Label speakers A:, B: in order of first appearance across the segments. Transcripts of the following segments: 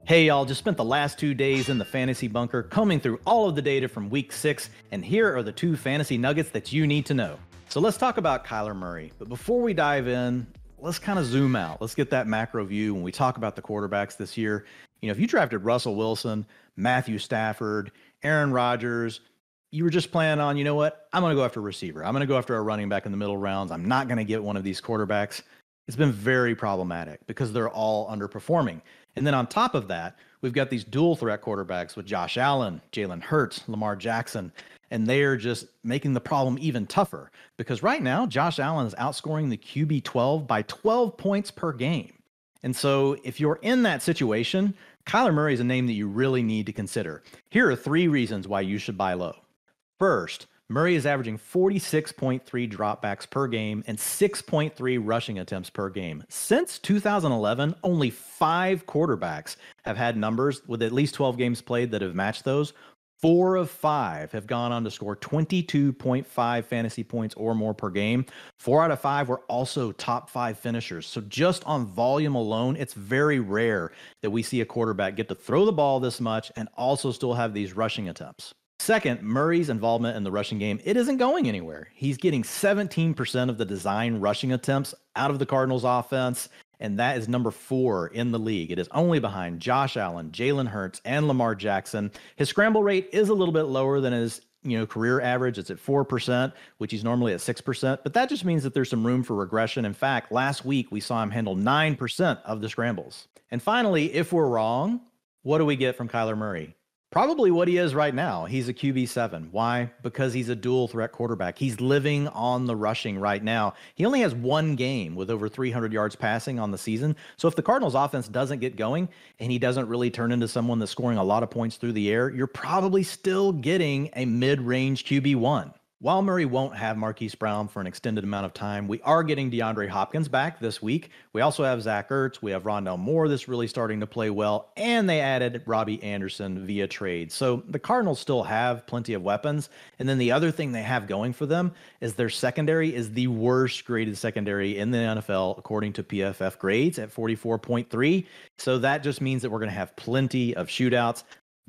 A: Hey y'all, just spent the last 2 days in the fantasy bunker combing through all of the data from week 6, and here are the 2 fantasy nuggets that you need to know. So let's talk about Kyler Murray. But before we dive in, let's kind of zoom out. Let's get that macro view when we talk about the quarterbacks this year. If you drafted Russell Wilson, Matthew Stafford, Aaron Rodgers, you were just planning on, I'm going to go after a receiver. I'm going to go after a running back in the middle rounds. I'm not going to get one of these quarterbacks. It's been very problematic because they're all underperforming. And then on top of that, we've got these dual threat quarterbacks with Josh Allen, Jalen Hurts, Lamar Jackson, and they are just making the problem even tougher because right now, Josh Allen is outscoring the QB12 by 12 points per game. And so if you're in that situation, Kyler Murray is a name that you really need to consider. Here are 3 reasons why you should buy low. First, Murray is averaging 46.3 dropbacks per game and 6.3 rushing attempts per game. Since 2011, only 5 quarterbacks have had numbers with at least 12 games played that have matched those. 4 of 5 have gone on to score 22.5 fantasy points or more per game. 4 out of 5 were also top 5 finishers. So just on volume alone, it's very rare that we see a quarterback get to throw the ball this much and also still have these rushing attempts. Second, Murray's involvement in the rushing game, it isn't going anywhere. He's getting 17% of the design rushing attempts out of the Cardinals offense, and that is number 4 in the league. It is only behind Josh Allen, Jalen Hurts, and Lamar Jackson. His scramble rate is a little bit lower than his career average. It's at 4%, which he's normally at 6%, but that just means that there's some room for regression. In fact, last week we saw him handle 9% of the scrambles. And finally, if we're wrong, what do we get from Kyler Murray? Probably what he is right now. He's a QB7. Why? Because he's a dual threat quarterback. He's living on the rushing right now. He only has 1 game with over 300 yards passing on the season. So if the Cardinals offense doesn't get going and he doesn't really turn into someone that's scoring a lot of points through the air, you're probably still getting a mid-range QB1. While Murray won't have Marquise Brown for an extended amount of time, we are getting DeAndre Hopkins back this week. We also have Zach Ertz. We have Rondale Moore that's really starting to play well. And they added Robbie Anderson via trade. So the Cardinals still have plenty of weapons. And then the other thing they have going for them is their secondary is the worst graded secondary in the NFL, according to PFF grades at 44.3. So that just means that we're going to have plenty of shootouts.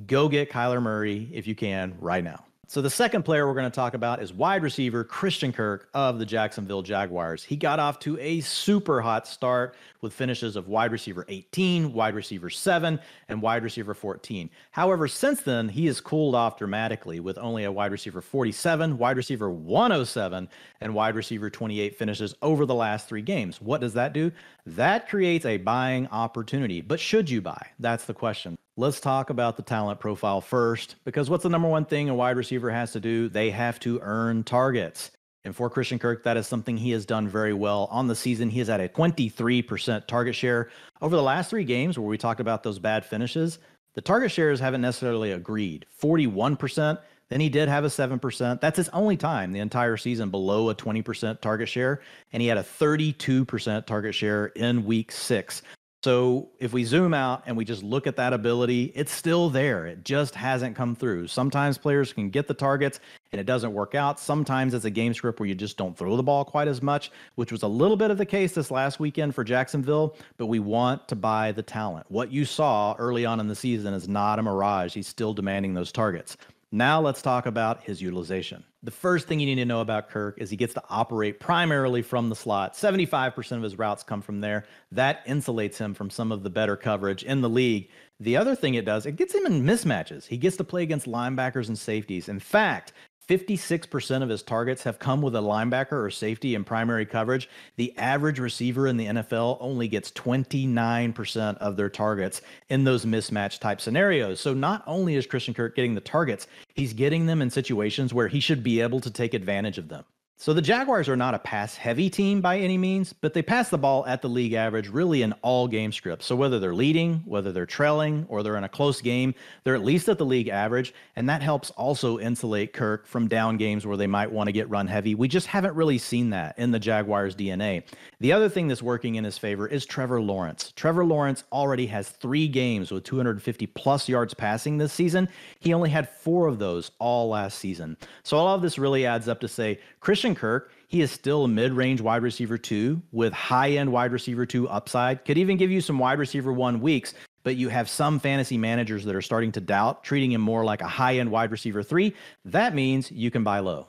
A: Go get Kyler Murray if you can right now. So the second player we're going to talk about is wide receiver Christian Kirk of the Jacksonville Jaguars. He got off to a super hot start with finishes of wide receiver 18, wide receiver 7, and wide receiver 14. However, since then, he has cooled off dramatically with only a wide receiver 47, wide receiver 107, and wide receiver 28 finishes over the last 3 games. What does that do? That creates a buying opportunity. But should you buy? That's the question. Let's talk about the talent profile first, because what's the number one thing a wide receiver has to do? They have to earn targets. And for Christian Kirk, that is something he has done very well. On the season, he is at a 23% target share. Over the last 3 games where we talked about those bad finishes, the target shares haven't necessarily agreed. 41%, then he did have a 7%. That's his only time the entire season below a 20% target share. And he had a 32% target share in week 6. So if we zoom out and we just look at that ability, it's still there. It just hasn't come through. Sometimes players can get the targets and it doesn't work out. Sometimes it's a game script where you just don't throw the ball quite as much, which was a little bit of the case this last weekend for Jacksonville, but we want to buy the talent. What you saw early on in the season is not a mirage. He's still demanding those targets. Now let's talk about his utilization. The first thing you need to know about Kirk is he gets to operate primarily from the slot. 75% of his routes come from there. That insulates him from some of the better coverage in the league. The other thing it does, it gets him in mismatches. He gets to play against linebackers and safeties. In fact, 56% of his targets have come with a linebacker or safety in primary coverage. The average receiver in the NFL only gets 29% of their targets in those mismatch type scenarios. So not only is Christian Kirk getting the targets, he's getting them in situations where he should be able to take advantage of them. So the Jaguars are not a pass-heavy team by any means, but they pass the ball at the league average really in all game scripts. So whether they're leading, whether they're trailing, or they're in a close game, they're at least at the league average, and that helps also insulate Kirk from down games where they might want to get run heavy. We just haven't really seen that in the Jaguars' DNA. The other thing that's working in his favor is Trevor Lawrence. Trevor Lawrence already has 3 games with 250-plus yards passing this season. He only had 4 of those all last season. So all of this really adds up to say Christian Kirk, he is still a mid-range wide receiver 2 with high-end wide receiver 2 upside. Could even give you some wide receiver 1 weeks, but you have some fantasy managers that are starting to doubt, treating him more like a high-end wide receiver 3, that means you can buy low.